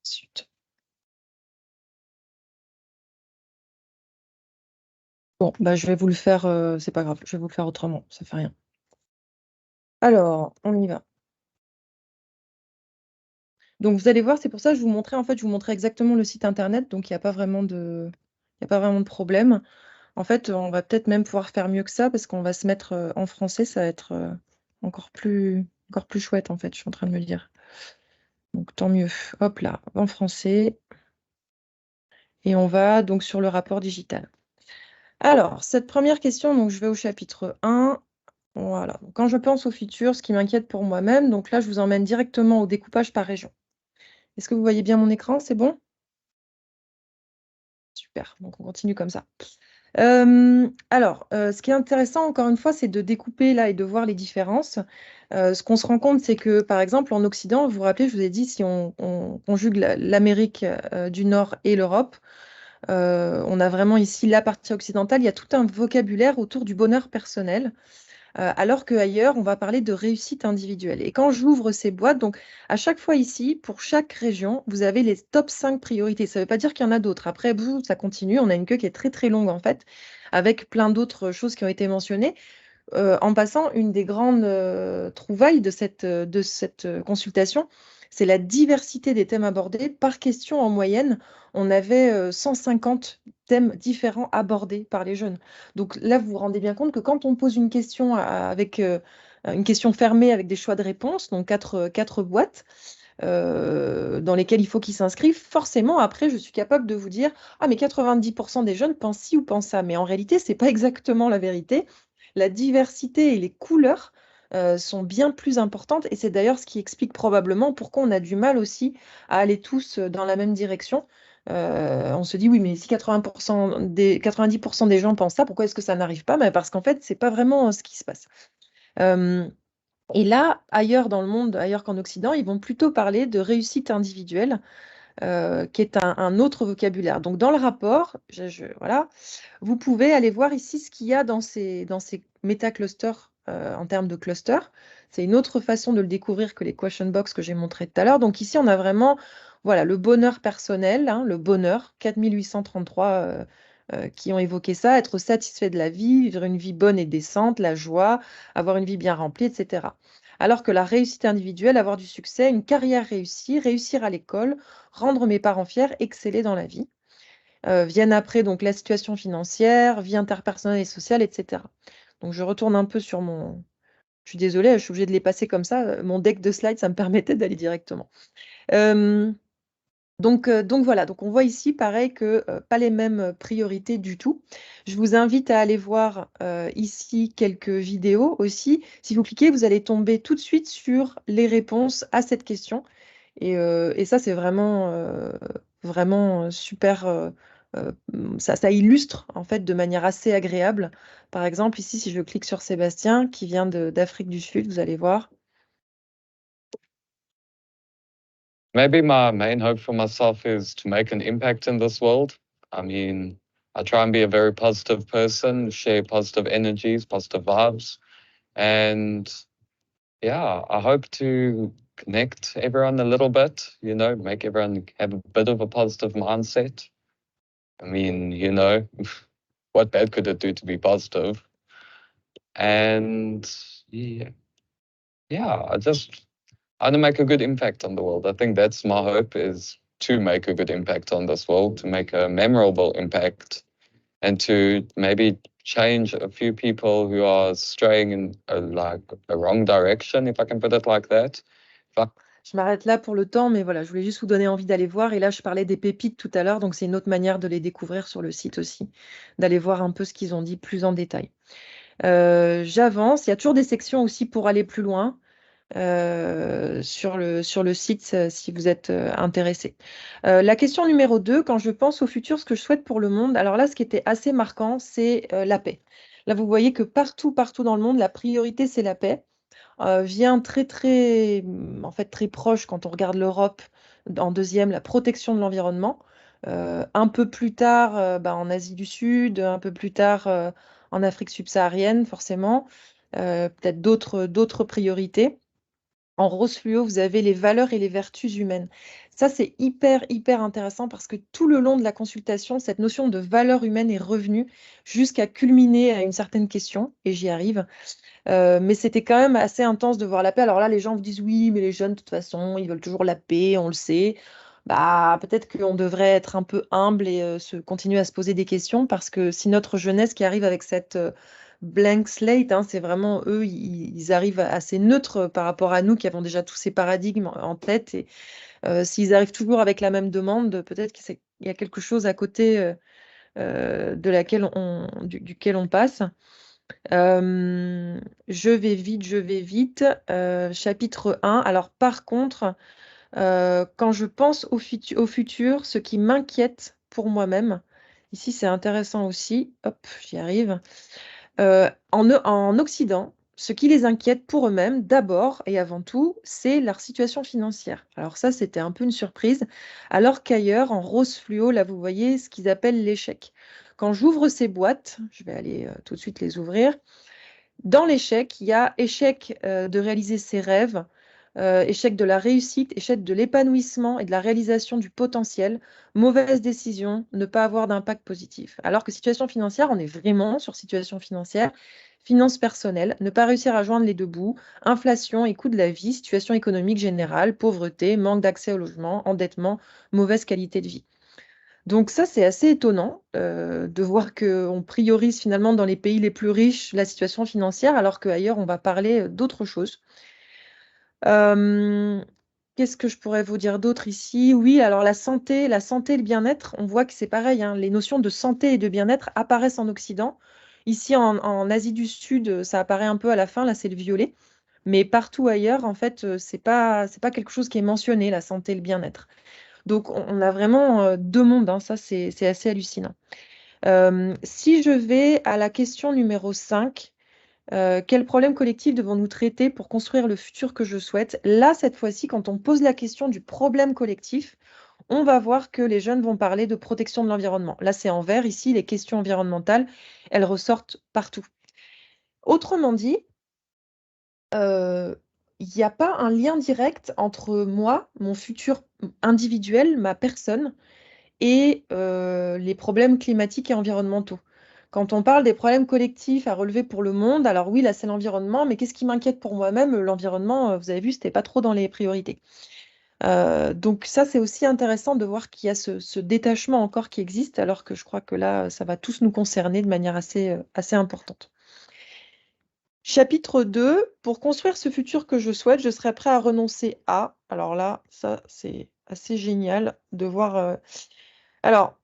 B: Zut. Bon, bah, je vais vous le faire, c'est pas grave, je vais vous le faire autrement, ça fait rien. Alors, on y va. Donc vous allez voir, c'est pour ça que je vous montrais, en fait, je vous montrais exactement le site internet, donc il n'y a pas vraiment de problème. En fait, on va peut-être même pouvoir faire mieux que ça, parce qu'on va se mettre en français, ça va être encore plus chouette, en fait, je suis en train de me dire. Donc tant mieux. Hop là, en français. Et on va donc sur le rapport digital. Alors, cette première question, donc je vais au chapitre 1. Voilà. Donc, quand je pense au futur, ce qui m'inquiète pour moi-même, donc là, je vous emmène directement au découpage par région. Est-ce que vous voyez bien mon écran? C'est bon? Super. Donc, on continue comme ça. Alors, ce qui est intéressant, encore une fois, c'est de découper là et de voir les différences. Ce qu'on se rend compte, c'est que, par exemple, en Occident, vous vous rappelez, je vous ai dit, si on conjugue l'Amérique du Nord et l'Europe, on a vraiment ici la partie occidentale, il y a tout un vocabulaire autour du bonheur personnel, alors qu'ailleurs, on va parler de réussite individuelle. Et quand j'ouvre ces boîtes, donc à chaque fois ici, pour chaque région, vous avez les top 5 priorités. Ça ne veut pas dire qu'il y en a d'autres. Après, ça continue, on a une queue qui est très très longue en fait, avec plein d'autres choses qui ont été mentionnées. En passant, une des grandes trouvailles de cette consultation, c'est la diversité des thèmes abordés. Par question, en moyenne, on avait 150 thèmes différents abordés par les jeunes. Donc là, vous vous rendez bien compte que quand on pose une question avec une question fermée avec des choix de réponse, donc quatre boîtes, dans lesquelles il faut qu'ils s'inscrivent, forcément, après, je suis capable de vous dire, ah, mais 90% des jeunes pensent ci ou pensent ça. Mais en réalité, ce n'est pas exactement la vérité. La diversité et les couleurs sont bien plus importantes. Et c'est d'ailleurs ce qui explique probablement pourquoi on a du mal aussi à aller tous dans la même direction. On se dit, oui, mais si 90% des gens pensent ça, pourquoi est-ce que ça n'arrive pas? Mais parce qu'en fait, ce n'est pas vraiment ce qui se passe. Et là, ailleurs dans le monde, ailleurs qu'en Occident, ils vont plutôt parler de réussite individuelle, qui est un autre vocabulaire. Donc, dans le rapport, voilà, vous pouvez aller voir ici ce qu'il y a dans ces méta-clusters en termes de clusters. C'est une autre façon de le découvrir que les question box que j'ai montré tout à l'heure. Donc, ici, on a vraiment voilà, le bonheur personnel, hein, le bonheur, 4833 qui ont évoqué ça, être satisfait de la vie, vivre une vie bonne et décente, la joie, avoir une vie bien remplie, etc. Alors que la réussite individuelle, avoir du succès, une carrière réussie, réussir à l'école, rendre mes parents fiers, exceller dans la vie. Viennent après donc la situation financière, vie interpersonnelle et sociale, etc. Donc je retourne un peu sur mon... Je suis désolée, je suis obligée de les passer comme ça. Mon deck de slides, ça me permettait d'aller directement. Donc voilà, donc on voit ici pareil que pas les mêmes priorités du tout. Je vous invite à aller voir ici quelques vidéos aussi. Si vous cliquez, vous allez tomber tout de suite sur les réponses à cette question. Et ça, c'est vraiment super. Ça illustre en fait de manière assez agréable. Par exemple, ici, si je clique sur Sébastien, qui vient d'Afrique du Sud, vous allez voir.
C: Maybe my main hope for myself is to make an impact in this world. I mean, I try and be a very positive person, share positive energies, positive vibes. And yeah, I hope to connect everyone a little bit, you know, make everyone have a bit of a positive mindset. I mean, you know, what bad could it do to be positive? And yeah, I want to make a good impact on the world. I think that's my hope, is to make a good impact on this world, to make a memorable impact and to maybe change a few people who are straying in a wrong direction, if I can put it like that.
B: Je m'arrête là pour le temps, mais voilà, je voulais juste vous donner envie d'aller voir. Et là, je parlais des pépites tout à l'heure, donc c'est une autre manière de les découvrir sur le site aussi, d'aller voir un peu ce qu'ils ont dit plus en détail. J'avance, il y a toujours des sections aussi pour aller plus loin sur le site si vous êtes intéressé. La question numéro 2, quand je pense au futur, ce que je souhaite pour le monde, alors là, ce qui était assez marquant, c'est la paix. Là, vous voyez que partout dans le monde, la priorité, c'est la paix. Vient en fait, très proche quand on regarde l'Europe, en deuxième, la protection de l'environnement. Un peu plus tard, en Asie du Sud, un peu plus tard en Afrique subsaharienne, forcément. Peut-être d'autres priorités. En rose fluo, vous avez les valeurs et les vertus humaines. Ça, c'est hyper intéressant parce que tout le long de la consultation, cette notion de valeur humaine est revenue jusqu'à culminer à une certaine question, et j'y arrive. Mais c'était quand même assez intense de voir la paix. Alors là, les gens vous disent oui, mais les jeunes, de toute façon, ils veulent toujours la paix, on le sait. Bah, peut-être qu'on devrait être un peu humble et continuer à se poser des questions parce que si notre jeunesse qui arrive avec cette blank slate, hein, c'est vraiment eux, ils arrivent assez neutres par rapport à nous qui avons déjà tous ces paradigmes en tête. Et s'ils arrivent toujours avec la même demande, peut-être qu'il y a quelque chose à côté duquel on passe. Je vais vite. Chapitre 1. Alors, par contre, quand je pense au futur, ce qui m'inquiète pour moi-même, ici c'est intéressant aussi, hop, j'y arrive. En Occident, ce qui les inquiète pour eux-mêmes, d'abord et avant tout, c'est leur situation financière. Alors ça, c'était un peu une surprise, alors qu'ailleurs, en rose fluo, là, vous voyez ce qu'ils appellent l'échec. Quand j'ouvre ces boîtes, je vais aller tout de suite les ouvrir. Dans l'échec, il y a échec de réaliser ses rêves, échec de la réussite, échec de l'épanouissement et de la réalisation du potentiel, mauvaise décision, ne pas avoir d'impact positif. Alors que situation financière, on est vraiment sur situation financière, finances personnelles, ne pas réussir à joindre les deux bouts, inflation et coût de la vie, situation économique générale, pauvreté, manque d'accès au logement, endettement, mauvaise qualité de vie. Donc ça, c'est assez étonnant de voir qu'on priorise finalement dans les pays les plus riches la situation financière, alors qu'ailleurs, on va parler d'autre chose. Qu'est-ce que je pourrais vous dire d'autre ici? Oui, alors la santé et le bien-être, on voit que c'est pareil, hein, les notions de santé et de bien-être apparaissent en Occident. Ici, en Asie du Sud, ça apparaît un peu à la fin, là, c'est le violet. Mais partout ailleurs, en fait, c'est pas quelque chose qui est mentionné, la santé et le bien-être. Donc, on a vraiment deux mondes, hein, ça, c'est assez hallucinant. Si je vais à la question numéro 5, quels problèmes collectifs devons-nous traiter pour construire le futur que je souhaite? Là, cette fois-ci, quand on pose la question du problème collectif, on va voir que les jeunes vont parler de protection de l'environnement. Là, c'est en vert. Ici, les questions environnementales, elles ressortent partout. Autrement dit, il n'y a pas un lien direct entre moi, mon futur individuel, ma personne, et les problèmes climatiques et environnementaux. Quand on parle des problèmes collectifs à relever pour le monde, alors oui, là, c'est l'environnement, mais qu'est-ce qui m'inquiète pour moi-même? L'environnement, vous avez vu, c'était pas trop dans les priorités. Donc ça, c'est aussi intéressant de voir qu'il y a ce détachement encore qui existe, alors que je crois que là, ça va tous nous concerner de manière assez importante. Chapitre 2, pour construire ce futur que je souhaite, je serai prêt à renoncer à. Alors là, ça, c'est assez génial de voir. Alors,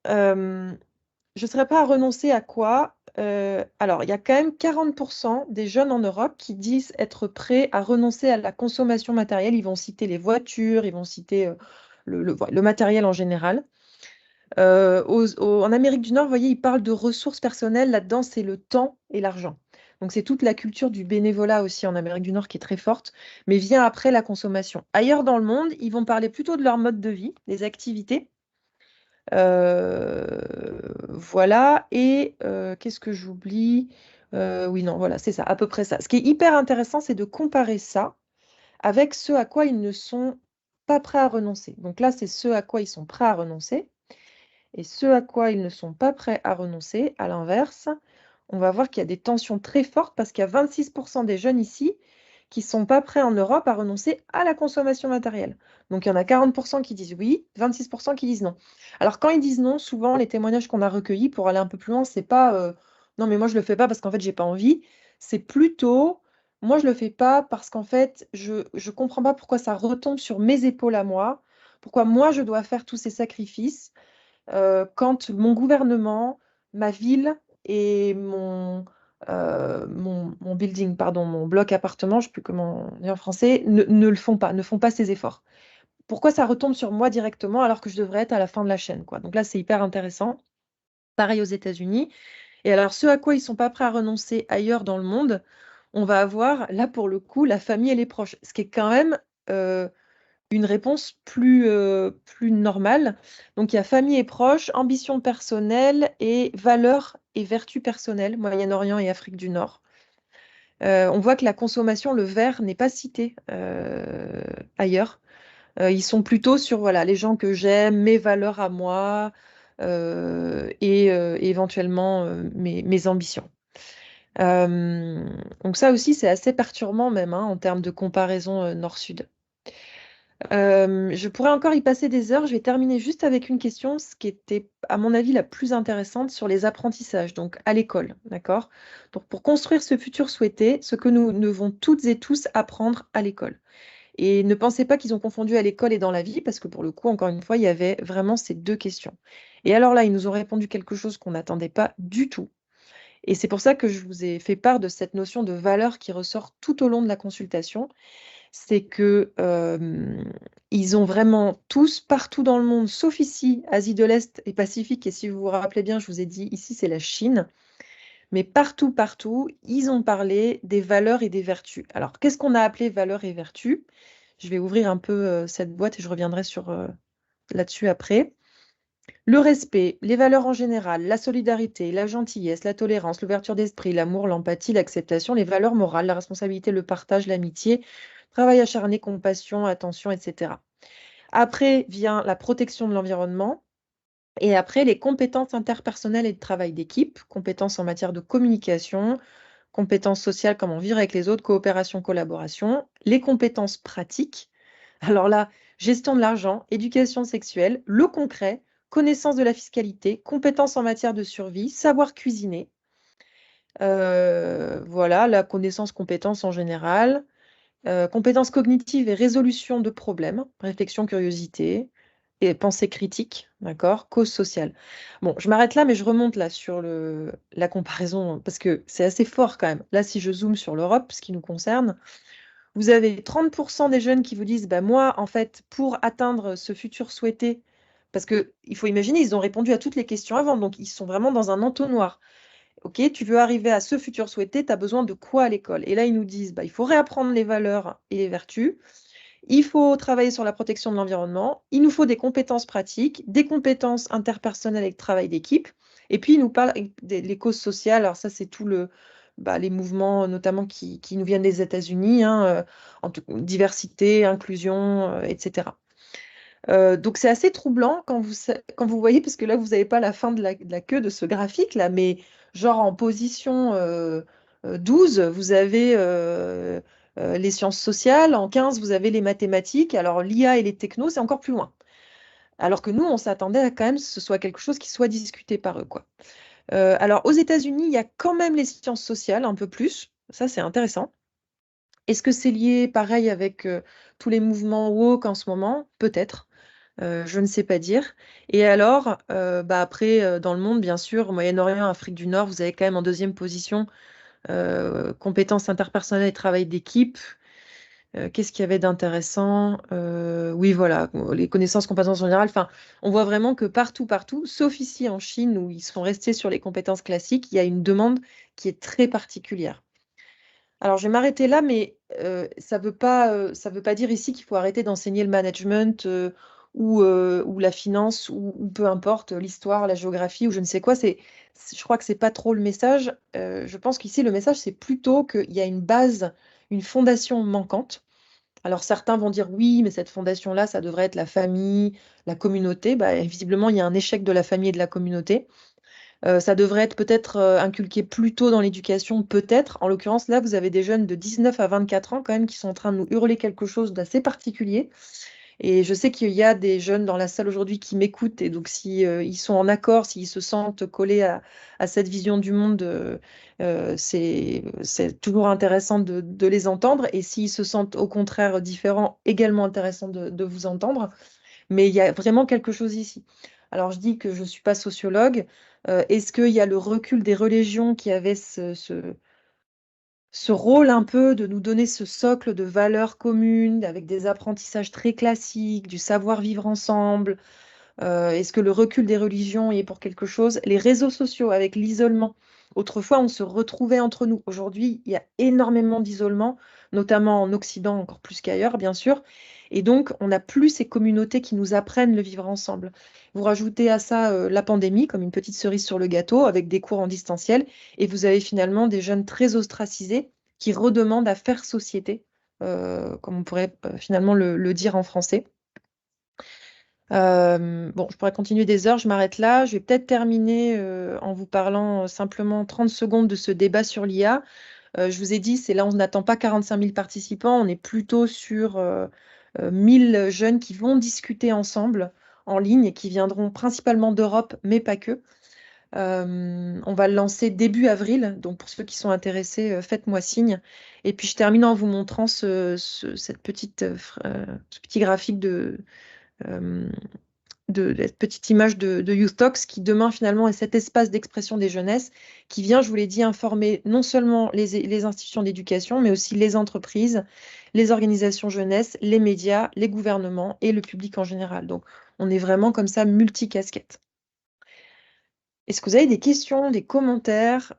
B: je serais prêt à renoncer à quoi? Alors, il y a quand même 40% des jeunes en Europe qui disent être prêts à renoncer à la consommation matérielle. Ils vont citer les voitures, ils vont citer le matériel en général. En Amérique du Nord, vous voyez, ils parlent de ressources personnelles. Là-dedans, c'est le temps et l'argent. Donc, c'est toute la culture du bénévolat aussi en Amérique du Nord qui est très forte, mais vient après la consommation. Ailleurs dans le monde, ils vont parler plutôt de leur mode de vie, des activités. Voilà. Et qu'est-ce que j'oublie? Oui, non, voilà, c'est ça, à peu près ça. Ce qui est hyper intéressant, c'est de comparer ça avec ce à quoi ils ne sont pas prêts à renoncer. Donc là, c'est ce à quoi ils sont prêts à renoncer. Et ce à quoi ils ne sont pas prêts à renoncer, à l'inverse, on va voir qu'il y a des tensions très fortes parce qu'il y a 26% des jeunes ici qui ne sont pas prêts en Europe à renoncer à la consommation matérielle. Donc, il y en a 40% qui disent oui, 26% qui disent non. Alors, quand ils disent non, souvent, les témoignages qu'on a recueillis pour aller un peu plus loin, c'est pas non, mais moi, je ne le fais pas parce qu'en fait, j'ai pas envie. C'est plutôt moi, je ne le fais pas parce qu'en fait, je ne comprends pas pourquoi ça retombe sur mes épaules à moi, pourquoi moi, je dois faire tous ces sacrifices quand mon gouvernement, ma ville et mon building, pardon, mon bloc appartement, je ne sais plus comment on dit en français, ne le font pas, ne font pas ces efforts. Pourquoi ça retombe sur moi directement alors que je devrais être à la fin de la chaîne, quoi. Donc là, c'est hyper intéressant. Pareil aux États-Unis. Et alors, ce à quoi ils ne sont pas prêts à renoncer ailleurs dans le monde, on va avoir, là, pour le coup, la famille et les proches. Ce qui est quand même une réponse plus normale. Donc, il y a famille et proches, ambition personnelle et valeurs et vertus personnelles, Moyen-Orient et Afrique du Nord. On voit que la consommation, le verre, n'est pas cité ailleurs. Ils sont plutôt sur voilà, les gens que j'aime, mes valeurs à moi et éventuellement mes ambitions. Donc ça aussi, c'est assez perturbant même hein, en termes de comparaison nord-sud. Je pourrais encore y passer des heures. Je vais terminer juste avec une question, ce qui était, à mon avis, la plus intéressante sur les apprentissages, donc à l'école, d'accord? Donc pour construire ce futur souhaité, ce que nous devons toutes et tous apprendre à l'école. Et ne pensez pas qu'ils ont confondu à l'école et dans la vie, parce que pour le coup, encore une fois, il y avait vraiment ces deux questions. Et alors là, ils nous ont répondu quelque chose qu'on n'attendait pas du tout. Et c'est pour ça que je vous ai fait part de cette notion de valeur qui ressort tout au long de la consultation. C'est que ils ont vraiment tous, partout dans le monde, sauf ici, Asie de l'Est et Pacifique, et si vous vous rappelez bien, je vous ai dit, ici, c'est la Chine. Mais partout, partout, ils ont parlé des valeurs et des vertus. Alors, qu'est-ce qu'on a appelé valeurs et vertus? Je vais ouvrir un peu cette boîte et je reviendrai là-dessus après. Le respect, les valeurs en général, la solidarité, la gentillesse, la tolérance, l'ouverture d'esprit, l'amour, l'empathie, l'acceptation, les valeurs morales, la responsabilité, le partage, l'amitié, travail acharné, compassion, attention, etc. Après vient la protection de l'environnement. Et après, les compétences interpersonnelles et de travail d'équipe, compétences en matière de communication, compétences sociales, comment vivre avec les autres, coopération, collaboration, les compétences pratiques. Alors là, gestion de l'argent, éducation sexuelle, le concret, connaissance de la fiscalité, compétences en matière de survie, savoir cuisiner. Voilà, la connaissance, compétences en général. Compétences cognitives et résolution de problèmes, réflexion, curiosité et pensée critique, d'accord? Cause sociale. Bon, je m'arrête là, mais je remonte là sur la comparaison, parce que c'est assez fort quand même. Là, si je zoome sur l'Europe, ce qui nous concerne, vous avez 30% des jeunes qui vous disent, bah, moi, en fait, pour atteindre ce futur souhaité, parce qu'il faut imaginer, ils ont répondu à toutes les questions avant, donc ils sont vraiment dans un entonnoir. Ok, tu veux arriver à ce futur souhaité, tu as besoin de quoi à l'école? Et là, ils nous disent, bah, il faut réapprendre les valeurs et les vertus, il faut travailler sur la protection de l'environnement, il nous faut des compétences pratiques, des compétences interpersonnelles et de travail d'équipe, et puis ils nous parlent des causes sociales, alors ça c'est tout les mouvements notamment qui nous viennent des États-Unis, hein, diversité, inclusion, etc. Donc c'est assez troublant quand vous voyez, parce que là, vous n'avez pas la fin de la queue de ce graphique, là, mais genre en position 12, vous avez les sciences sociales, en 15, vous avez les mathématiques, alors l'IA et les technos, c'est encore plus loin. Alors que nous, on s'attendait à quand même que ce soit quelque chose qui soit discuté par eux, quoi. Alors aux États-Unis, il y a quand même les sciences sociales, un peu plus, ça c'est intéressant. Est-ce que c'est lié, pareil, avec tous les mouvements woke en ce moment? Peut-être. Je ne sais pas dire. Et alors, après, dans le monde, bien sûr, Moyen-Orient, Afrique du Nord, vous avez quand même en deuxième position compétences interpersonnelles et travail d'équipe. Qu'est-ce qu'il y avait d'intéressant? Oui, voilà, les connaissances, compétences en général. Enfin, on voit vraiment que partout, partout, sauf ici en Chine, où ils sont restés sur les compétences classiques, il y a une demande qui est très particulière. Alors, je vais m'arrêter là, mais ça veut pas dire ici qu'il faut arrêter d'enseigner le management ou la finance ou peu importe, l'histoire, la géographie ou je ne sais quoi. Je crois que c'est pas trop le message. Je pense qu'ici, le message, c'est plutôt qu'il y a une base, une fondation manquante. Alors, certains vont dire oui, mais cette fondation-là, ça devrait être la famille, la communauté. Bah, visiblement, il y a un échec de la famille et de la communauté. Ça devrait être peut-être inculqué plus tôt dans l'éducation, peut-être. En l'occurrence, là, vous avez des jeunes de 19 à 24 ans quand même qui sont en train de nous hurler quelque chose d'assez particulier. Et je sais qu'il y a des jeunes dans la salle aujourd'hui qui m'écoutent, et donc si ils sont en accord, s'ils se sentent collés à cette vision du monde, c'est toujours intéressant de les entendre. Et s'ils se sentent au contraire différents, également intéressant de vous entendre. Mais il y a vraiment quelque chose ici. Alors je dis que je ne suis pas sociologue. Est-ce qu'il y a le recul des religions qui avait ce rôle un peu de nous donner ce socle de valeurs communes avec des apprentissages très classiques, du savoir vivre ensemble? Est-ce que le recul des religions y est pour quelque chose? Les réseaux sociaux avec l'isolement. Autrefois, on se retrouvait entre nous. Aujourd'hui, il y a énormément d'isolement, notamment en Occident, encore plus qu'ailleurs, bien sûr. Et donc, on n'a plus ces communautés qui nous apprennent le vivre ensemble. Vous rajoutez à ça la pandémie, comme une petite cerise sur le gâteau, avec des cours en distanciel, et vous avez finalement des jeunes très ostracisés qui redemandent à faire société, comme on pourrait finalement le dire en français. Bon, je pourrais continuer des heures, je m'arrête là. Je vais peut-être terminer en vous parlant simplement 30 secondes de ce débat sur l'IA. Je vous ai dit, c'est là, on n'attend pas 45 000 participants, on est plutôt sur 1000 jeunes qui vont discuter ensemble en ligne et qui viendront principalement d'Europe, mais pas que. On va le lancer début avril, donc pour ceux qui sont intéressés, faites-moi signe. Et puis je termine en vous montrant cette ce petit graphique cette petite image de Youth Talks qui demain finalement est cet espace d'expression des jeunesses qui vient, je vous l'ai dit, informer non seulement les institutions d'éducation, mais aussi les entreprises, les organisations jeunesse, les médias, les gouvernements et le public en général. Donc on est vraiment comme ça multicasquette. Est-ce que vous avez des questions, des commentaires?